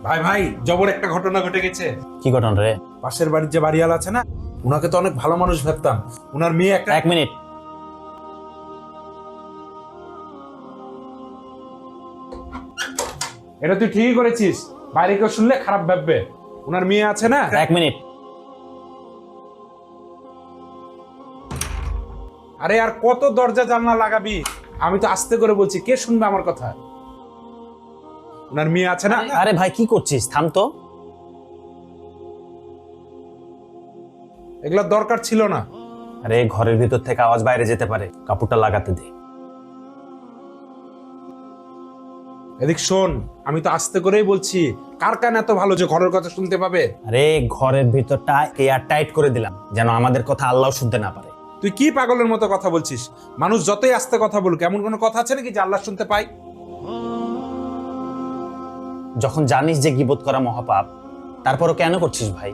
ভাই ভাই, জবর একটা ঘটনা ঘটে গেছে। কি ঘটনা রে? পাশের বাড়ির যে বাড়িওয়ালা আছে না, উনাকে তো অনেক ভালো মানুষ ভাবতাম। উনার মেয়ে একটা 1 মিনিট। এটা তুই ঠিকই করেছিস, বাইরে কেউ শুনলে খারাপ ভাববে। উনার মেয়ে আছে না, 1 মিনিট। আরে আর কত দরজা জানলা লাগাবি? আমি তো আস্তে করে বলছি, কে শুনবে আমার কথা? উনার মেয়ে আছে না। আরে ভাই কি করছিস? থাম তো। এগুলা দরকার ছিল না। আরে ঘরের ভিতর থেকে আওয়াজ বাইরে যেতে পারে, কাপড়টা লাগাতে দে। এদিক শোন, আমি তো আস্তে করেই বলছি। কার কান এত ভালো যে ঘরের কথা শুনতে পাবে? আরে ঘরের ভিতরটা এয়ার টাইট করে দিলাম, যেন আমাদের কথা আল্লাহ শুনতে না পারে। তুই কি পাগলের মতো কথা বলছিস? মানুষ যতই আস্তে কথা বলুক, এমন কোনো কথা আছে নাকি যে আল্লাহ শুনতে পায়? যখন জানিস যে গীবত করা মহাপাপ, তারপরও কেন করছিস ভাই?